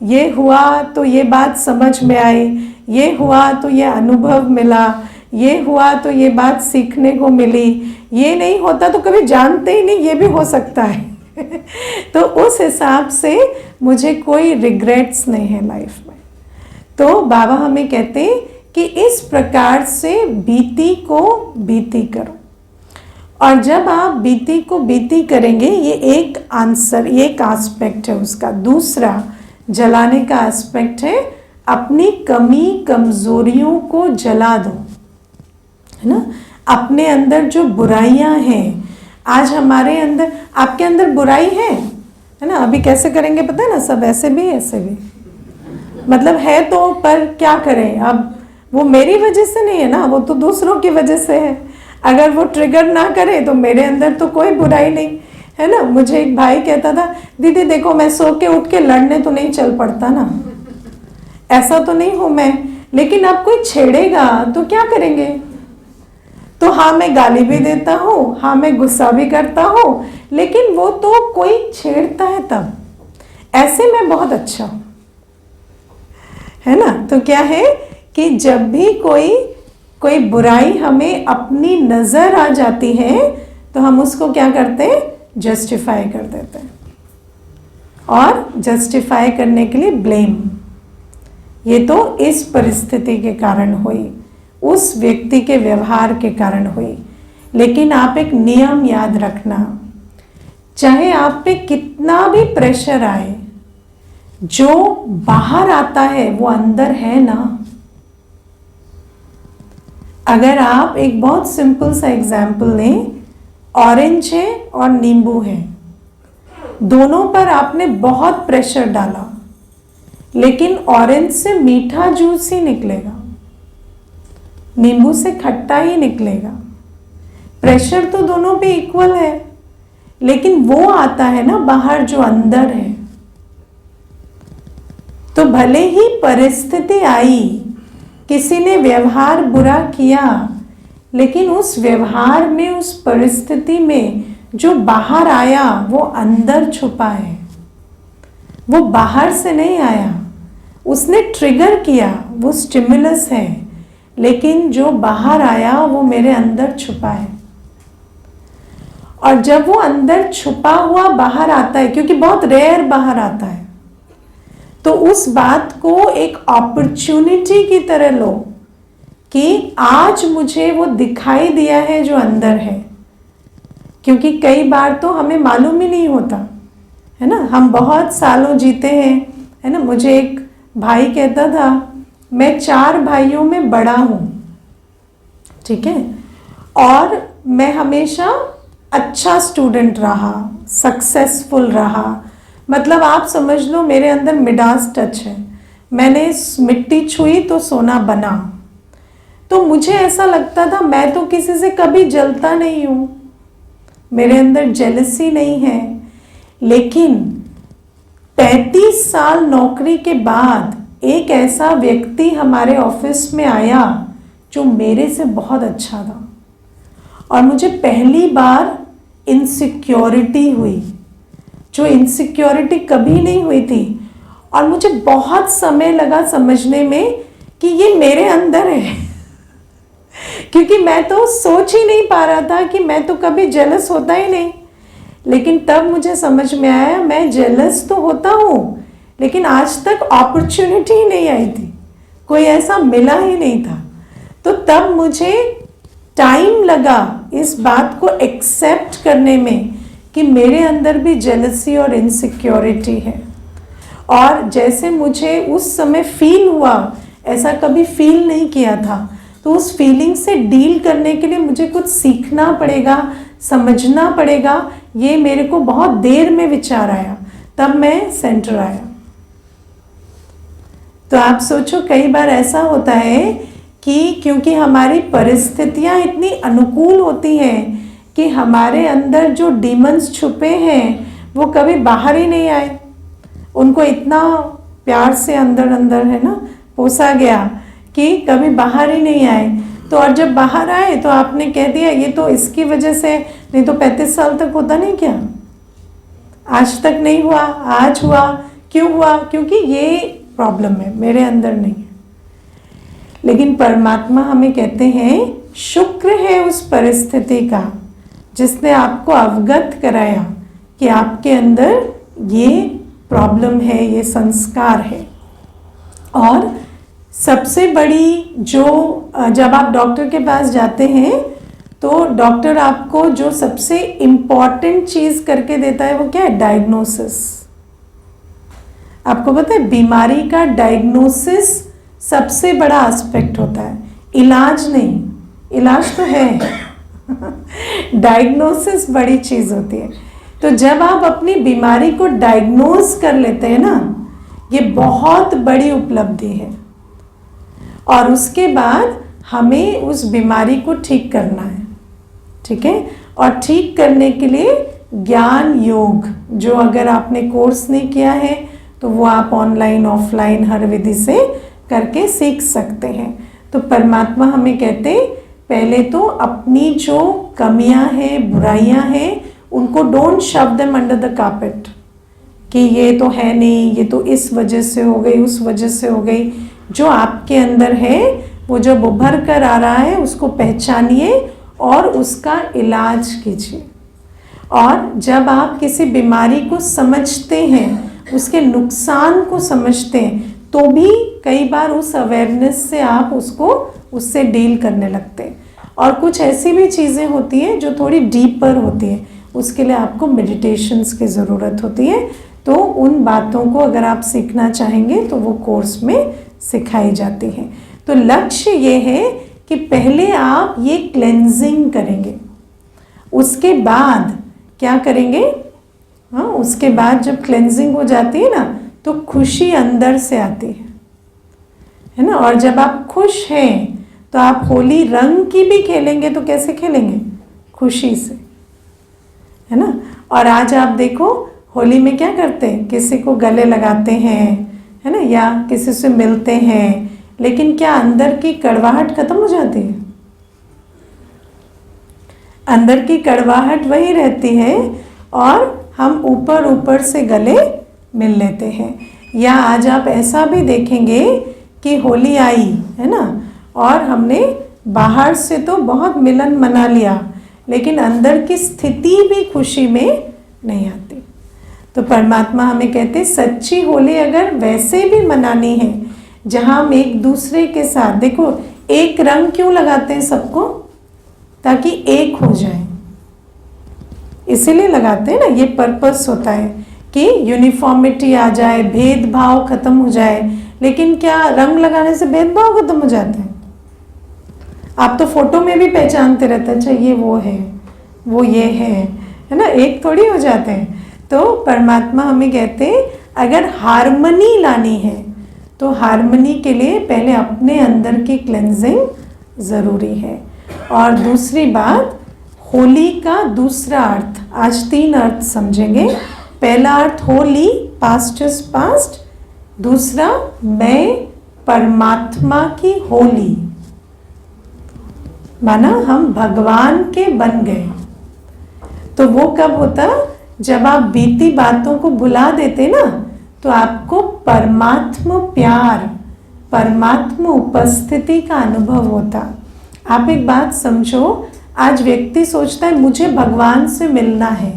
ये हुआ तो ये बात समझ में आई, ये हुआ तो ये अनुभव मिला, ये हुआ तो ये बात सीखने को मिली, ये नहीं होता तो कभी जानते ही नहीं ये भी हो सकता है तो उस हिसाब से मुझे कोई रिग्रेट्स नहीं है लाइफ में। तो बाबा हमें कहते हैं कि इस प्रकार से बीती को बीती करो, और जब आप बीती को बीती करेंगे, ये एक आंसर, ये एक एस्पेक्ट है उसका। दूसरा जलाने का एस्पेक्ट है अपनी कमी कमजोरियों को जला दो, है ना। अपने अंदर जो बुराइयां हैं, आज हमारे अंदर, आपके अंदर बुराई है ना। अभी कैसे करेंगे पता है ना, सब ऐसे भी ऐसे भी, मतलब है तो, पर क्या करें, अब वो मेरी वजह से नहीं है ना, वो तो दूसरों की वजह से है। अगर वो ट्रिगर ना करे तो मेरे अंदर तो कोई बुराई नहीं है ना। मुझे एक भाई कहता था, दीदी देखो मैं सो के उठ के लड़ने तो नहीं चल पड़ता ना, ऐसा तो नहीं हूं मैं, लेकिन अब कोई छेड़ेगा तो क्या करेंगे। तो हाँ मैं गाली भी देता हूँ, हाँ मैं गुस्सा भी करता हूँ, लेकिन वो तो कोई छेड़ता है तब, ऐसे मैं बहुत अच्छा हूँ, है ना। तो क्या है कि जब भी कोई बुराई हमें अपनी नजर आ जाती है तो हम उसको क्या करते हैं, जस्टिफाई कर देते हैं, और जस्टिफाई करने के लिए ब्लेम, ये तो इस परिस्थिति के कारण हुई, उस व्यक्ति के व्यवहार के कारण हुई। लेकिन आप एक नियम याद रखना, चाहे आप पे कितना भी प्रेशर आए, जो बाहर आता है वो अंदर है ना। अगर आप एक बहुत सिंपल सा एग्जाम्पल लें, ऑरेंज है और नींबू है, दोनों पर आपने बहुत प्रेशर डाला, लेकिन ऑरेंज से मीठा जूस ही निकलेगा, नींबू से खट्टा ही निकलेगा। प्रेशर तो दोनों पे इक्वल है, लेकिन वो आता है ना बाहर जो अंदर है। तो भले ही परिस्थिति आई, किसी ने व्यवहार बुरा किया, लेकिन उस व्यवहार में, उस परिस्थिति में जो बाहर आया वो अंदर छुपा है, वो बाहर से नहीं आया। उसने ट्रिगर किया, वो स्टिमुलस है, लेकिन जो बाहर आया वो मेरे अंदर छुपा है। और जब वो अंदर छुपा हुआ बाहर आता है, क्योंकि बहुत रेयर बाहर आता है, तो उस बात को एक अपॉर्चुनिटी की तरह लो कि आज मुझे वो दिखाई दिया है जो अंदर है, क्योंकि कई बार तो हमें मालूम ही नहीं होता, है ना, हम बहुत सालों जीते हैं, है ना। मुझे एक भाई कहता था मैं 4 भाइयों में बड़ा हूँ, ठीक है, और मैं हमेशा अच्छा स्टूडेंट रहा, सक्सेसफुल रहा, मतलब आप समझ लो मेरे अंदर मिडास टच है, मैंने मिट्टी छुई तो सोना बना। तो मुझे ऐसा लगता था मैं तो किसी से कभी जलता नहीं हूँ, मेरे अंदर जेलसी नहीं है। लेकिन 35 साल नौकरी के बाद एक ऐसा व्यक्ति हमारे ऑफिस में आया जो मेरे से बहुत अच्छा था, और मुझे पहली बार इनसिक्योरिटी हुई, जो इनसिक्योरिटी कभी नहीं हुई थी। और मुझे बहुत समय लगा समझने में कि ये मेरे अंदर है क्योंकि मैं तो सोच ही नहीं पा रहा था कि मैं तो कभी जेलस होता ही नहीं। लेकिन तब मुझे समझ में आया मैं जेलस तो होता हूँ, लेकिन आज तक अपॉर्चुनिटी ही नहीं आई थी, कोई ऐसा मिला ही नहीं था। तो तब मुझे टाइम लगा इस बात को एक्सेप्ट करने में कि मेरे अंदर भी जेलसी और इनसिक्योरिटी है। और जैसे मुझे उस समय फील हुआ, ऐसा कभी फील नहीं किया था, तो उस फीलिंग से डील करने के लिए मुझे कुछ सीखना पड़ेगा, समझना पड़ेगा। ये मेरे को बहुत देर में विचार आया, तब मैं सेंटर आया। तो आप सोचो कई बार ऐसा होता है कि क्योंकि हमारी परिस्थितियां इतनी अनुकूल होती हैं कि हमारे अंदर जो डीमंस छुपे हैं वो कभी बाहर ही नहीं आए, उनको इतना प्यार से अंदर अंदर, है ना, पोसा गया कि कभी बाहर ही नहीं आए। तो और जब बाहर आए तो आपने कह दिया ये तो इसकी वजह से, नहीं तो 35 साल तक होता नहीं क्या, आज तक नहीं हुआ, आज हुआ, क्यों हुआ, क्योंकि ये प्रॉब्लम है मेरे अंदर नहीं है। लेकिन परमात्मा हमें कहते हैं शुक्र है उस परिस्थिति का जिसने आपको अवगत कराया कि आपके अंदर ये प्रॉब्लम है, ये संस्कार है। और सबसे बड़ी जो, जब आप डॉक्टर के पास जाते हैं तो डॉक्टर आपको जो सबसे इम्पॉर्टेंट चीज़ करके देता है वो क्या है, डायग्नोसिस। आपको पता है बीमारी का डायग्नोसिस सबसे बड़ा एस्पेक्ट होता है, इलाज नहीं, इलाज तो है डायग्नोसिस बड़ी चीज़ होती है। तो जब आप अपनी बीमारी को डायग्नोज कर लेते हैं ना, ये बहुत बड़ी उपलब्धि है। और उसके बाद हमें उस बीमारी को ठीक करना है, ठीक है। और ठीक करने के लिए ज्ञान योग, जो अगर आपने कोर्स नहीं किया है तो वो आप ऑनलाइन ऑफलाइन हर विधि से करके सीख सकते हैं। तो परमात्मा हमें कहते पहले तो अपनी जो कमियां हैं, बुराइयां हैं, उनको डोंट शव देम अंडर द कार्पेट कि ये तो है नहीं, ये तो इस वजह से हो गई, उस वजह से हो गई। जो आपके अंदर है वो जब उभर कर आ रहा है उसको पहचानिए और उसका इलाज कीजिए। और जब आप किसी बीमारी को समझते हैं, उसके नुकसान को समझते हैं, तो भी कई बार उस अवेयरनेस से आप उससे डील करने लगते हैं। और कुछ ऐसी भी चीज़ें होती हैं जो थोड़ी डीपर होती हैं, उसके लिए आपको मेडिटेशंस की ज़रूरत होती है। तो उन बातों को अगर आप सीखना चाहेंगे तो वो कोर्स में सिखाई जाती हैं। तो लक्ष्य ये है कि पहले आप ये क्लेंजिंग करेंगे, उसके बाद क्या करेंगे, हाँ, उसके बाद जब क्लेंजिंग हो जाती है ना तो खुशी अंदर से आती है ना। और जब आप खुश हैं तो आप होली रंग की भी खेलेंगे तो कैसे खेलेंगे, खुशी से, है ना। और आज आप देखो होली में क्या करते हैं, किसी को गले लगाते हैं, है ना, या किसी से मिलते हैं, लेकिन क्या अंदर की कड़वाहट खत्म हो जाती है, अंदर की कड़वाहट वही रहती है और हम ऊपर ऊपर से गले मिल लेते हैं। या आज आप ऐसा भी देखेंगे कि होली आई, है ना, और हमने बाहर से तो बहुत मिलन मना लिया, लेकिन अंदर की स्थिति भी खुशी में नहीं आती। तो परमात्मा हमें कहते सच्ची होली अगर वैसे भी मनानी है जहाँ हम एक दूसरे के साथ, देखो एक रंग क्यों लगाते हैं सबको, ताकि एक हो जाए, इसीलिए लगाते हैं ना, ये पर्पस होता है कि यूनिफॉर्मिटी आ जाए, भेदभाव खत्म हो जाए। लेकिन क्या रंग लगाने से भेदभाव खत्म हो जाते हैं? आप तो फोटो में भी पहचानते रहते हैं, अच्छा ये वो है, वो ये है ना, एक थोड़ी हो जाते हैं। तो परमात्मा हमें कहते हैं अगर हार्मनी लानी है तो हार्मनी के लिए पहले अपने अंदर की क्लेंजिंग ज़रूरी है। और दूसरी बात, होली का दूसरा अर्थ, आज 3 अर्थ समझेंगे। पहला अर्थ होली, पास्ट इज पास्ट। दूसरा, मैं परमात्मा की होली, माना हम भगवान के बन गए। तो वो कब होता? जब आप बीती बातों को भुला देते ना, तो आपको परमात्मा प्यार, परमात्मा उपस्थिति का अनुभव होता। आप एक बात समझो, आज व्यक्ति सोचता है मुझे भगवान से मिलना है,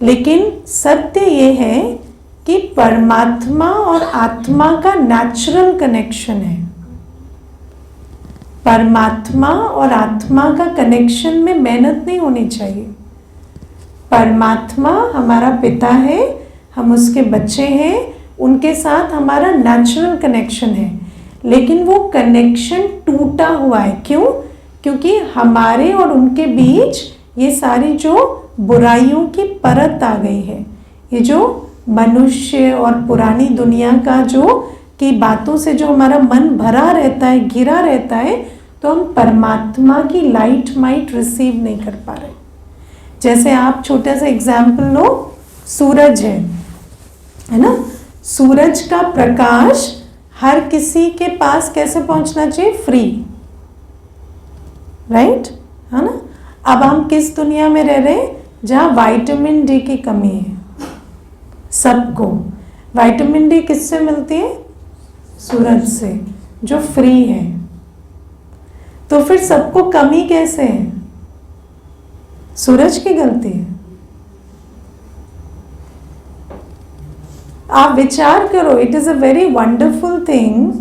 लेकिन सत्य ये है कि परमात्मा और आत्मा का नेचुरल कनेक्शन है। परमात्मा और आत्मा का कनेक्शन में मेहनत नहीं होनी चाहिए। परमात्मा हमारा पिता है, हम उसके बच्चे हैं, उनके साथ हमारा नेचुरल कनेक्शन है, लेकिन वो कनेक्शन टूटा हुआ है। क्यों? क्योंकि हमारे और उनके बीच ये सारी जो बुराइयों की परत आ गई है, ये जो मनुष्य और पुरानी दुनिया का जो की बातों से जो हमारा मन भरा रहता है, घिरा रहता है, तो हम परमात्मा की लाइट माइट रिसीव नहीं कर पा रहे। जैसे आप छोटा सा एग्जाम्पल लो, सूरज है ना, सूरज का प्रकाश हर किसी के पास कैसे पहुंचना चाहिए? फ्री, राइट, है ना। अब हम किस दुनिया में रह रहे हैं जहाँ विटामिन डी की कमी है। सबको विटामिन डी किससे मिलती है? सूरज से, जो फ्री है। तो फिर सबको कमी कैसे है? सूरज की गलती है? आप विचार करो, it is a very wonderful thing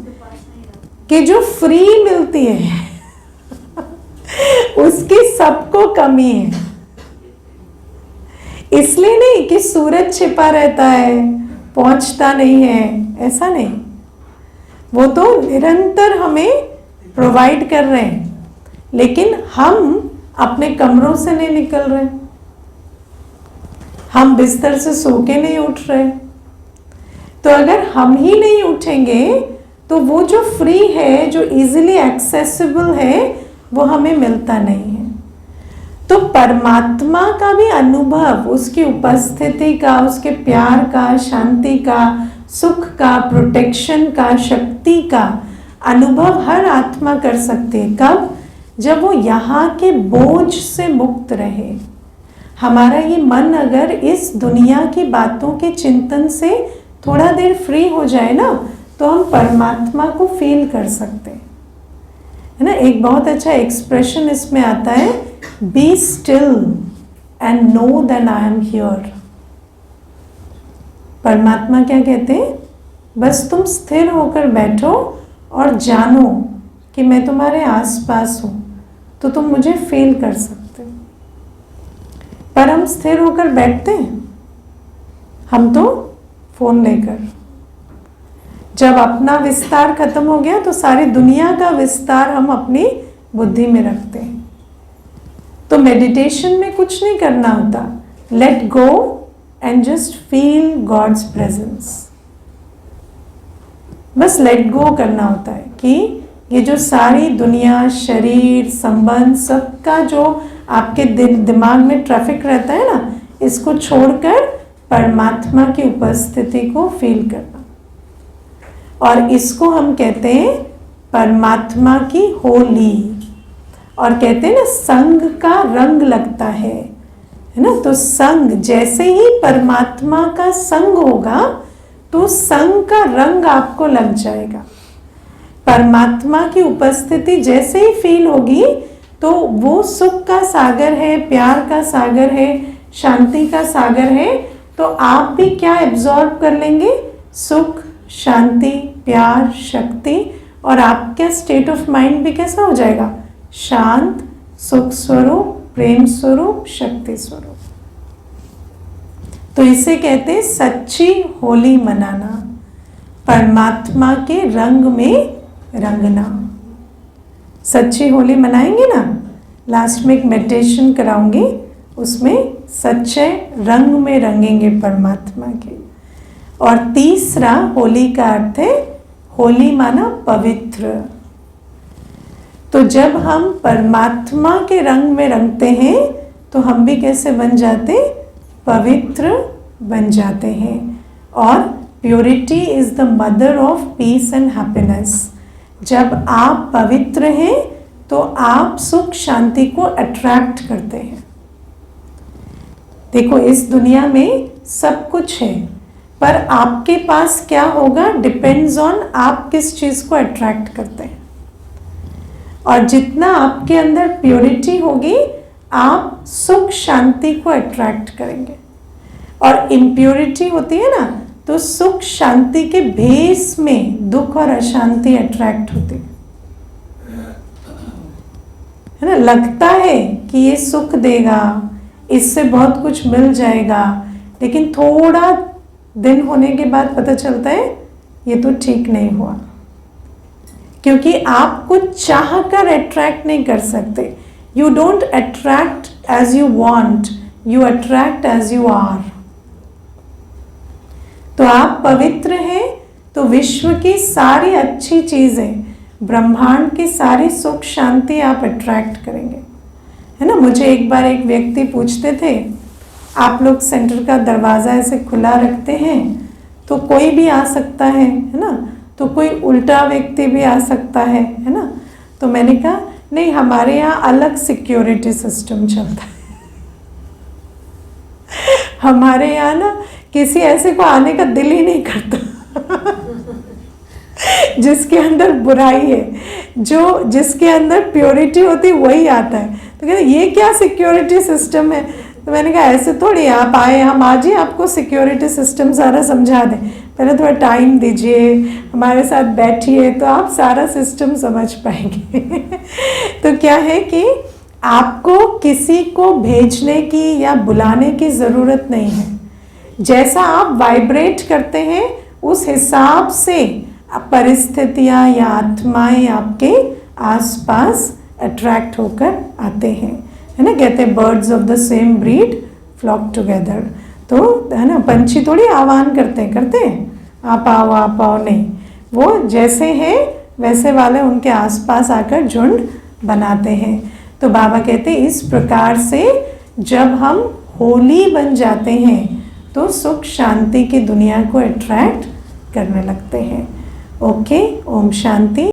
कि जो फ्री मिलती है उसकी सबको कमी है। इसलिए नहीं कि सूरज छिपा रहता है, पहुंचता नहीं है, ऐसा नहीं। वो तो निरंतर हमें प्रोवाइड कर रहे हैं, लेकिन हम अपने कमरों से नहीं निकल रहे, हम बिस्तर से सो के नहीं उठ रहे। तो अगर हम ही नहीं उठेंगे तो वो जो फ्री है, जो इजीली एक्सेसिबल है, वो हमें मिलता नहीं है। तो परमात्मा का भी अनुभव, उसकी उपस्थिति का, उसके प्यार का, शांति का, सुख का, प्रोटेक्शन का, शक्ति का अनुभव हर आत्मा कर सकती है। कब? जब वो यहाँ के बोझ से मुक्त रहे। हमारा ये मन अगर इस दुनिया की बातों के चिंतन से थोड़ा देर फ्री हो जाए ना, तो हम परमात्मा को फील कर सकते हैं, है ना। एक बहुत अच्छा एक्सप्रेशन इसमें आता है, be still and know that I am here. परमात्मा क्या कहते हैं? बस तुम स्थिर होकर बैठो और जानो कि मैं तुम्हारे आसपास हूं, तो तुम मुझे फील कर सकते हो। पर हम स्थिर होकर बैठते हैं? हम तो फोन लेकर, जब अपना विस्तार खत्म हो गया तो सारी दुनिया का विस्तार हम अपनी बुद्धि में रखते हैं। तो मेडिटेशन में कुछ नहीं करना होता, let go and just feel God's presence. बस लेट गो करना होता है कि ये जो सारी दुनिया, शरीर, संबंध, सबका जो आपके दिमाग में ट्रैफिक रहता है ना, इसको छोड़कर परमात्मा की उपस्थिति को फील करना। और इसको हम कहते हैं परमात्मा की होली। और कहते हैं ना, संग का रंग लगता है ना। तो संग, जैसे ही परमात्मा का संग होगा तो संग का रंग आपको लग जाएगा। परमात्मा की उपस्थिति जैसे ही फील होगी तो वो सुख का सागर है, प्यार का सागर है, शांति का सागर है। तो आप भी क्या एब्जॉर्ब कर लेंगे? सुख, शांति, प्यार, शक्ति। और आपका स्टेट ऑफ माइंड भी कैसा हो जाएगा? शांत, सुख स्वरूप, प्रेम स्वरूप, शक्ति स्वरूप। तो इसे कहते हैं सच्ची होली मनाना, परमात्मा के रंग में रंगना। सच्ची होली मनाएंगे ना, लास्ट में एक मेडिटेशन कराऊंगी, उसमें सच्चे रंग में रंगेंगे परमात्मा के। और तीसरा, होली का अर्थ है, होली माना पवित्र। तो जब हम परमात्मा के रंग में रंगते हैं तो हम भी कैसे बन जाते, पवित्र बन जाते हैं। और purity is the mother of peace and happiness. जब आप पवित्र हैं तो आप सुख शांति को अट्रैक्ट करते हैं। देखो, इस दुनिया में सब कुछ है, पर आपके पास क्या होगा डिपेंड्स ऑन आप किस चीज को अट्रैक्ट करते हैं। और जितना आपके अंदर प्योरिटी होगी, आप सुख शांति को अट्रैक्ट करेंगे। और इम्प्योरिटी होती है ना, तो सुख शांति के भेस में दुख और अशांति अट्रैक्ट होती है ना। लगता है कि ये सुख देगा, इससे बहुत कुछ मिल जाएगा, लेकिन थोड़ा दिन होने के बाद पता चलता है ये तो ठीक नहीं हुआ। क्योंकि आप कुछ चाह कर अट्रैक्ट नहीं कर सकते। You don't attract as you want, you attract as you are. तो आप पवित्र हैं तो विश्व की सारी अच्छी चीजें, ब्रह्मांड की सारी सुख शांति आप अट्रैक्ट करेंगे, है ना। मुझे एक बार एक व्यक्ति पूछते थे, आप लोग सेंटर का दरवाज़ा ऐसे खुला रखते हैं तो कोई भी आ सकता है ना, तो कोई उल्टा व्यक्ति भी आ सकता है ना। तो मैंने कहा नहीं, हमारे यहाँ अलग सिक्योरिटी सिस्टम चलता है। हमारे यहाँ ना किसी ऐसे को आने का दिल ही नहीं करता जिसके अंदर बुराई है, जो जिसके अंदर प्योरिटी होती वही आता है। तो कहते ये क्या सिक्योरिटी सिस्टम है। तो मैंने कहा ऐसे थोड़ी, आप आए, हम आज ही आपको सिक्योरिटी सिस्टम सारा समझा दें, पहले थोड़ा टाइम दीजिए, हमारे साथ बैठिए, तो आप सारा सिस्टम समझ पाएंगे। तो क्या है कि आपको किसी को भेजने की या बुलाने की ज़रूरत नहीं है। जैसा आप वाइब्रेट करते हैं उस हिसाब से परिस्थितियाँ या आत्माएं आपके आसपास अट्रैक्ट होकर आते हैं, है ना। कहते हैं birds of the same breed flock together. तो है ना, पंछी थोड़ी आह्वान करते हैं आप आओ, नहीं, वो जैसे हैं वैसे वाले उनके आसपास आकर झुंड बनाते हैं। तो बाबा कहते हैं इस प्रकार से जब हम होली बन जाते हैं तो सुख शांति की दुनिया को अट्रैक्ट करने लगते हैं। ओके, ओम शांति।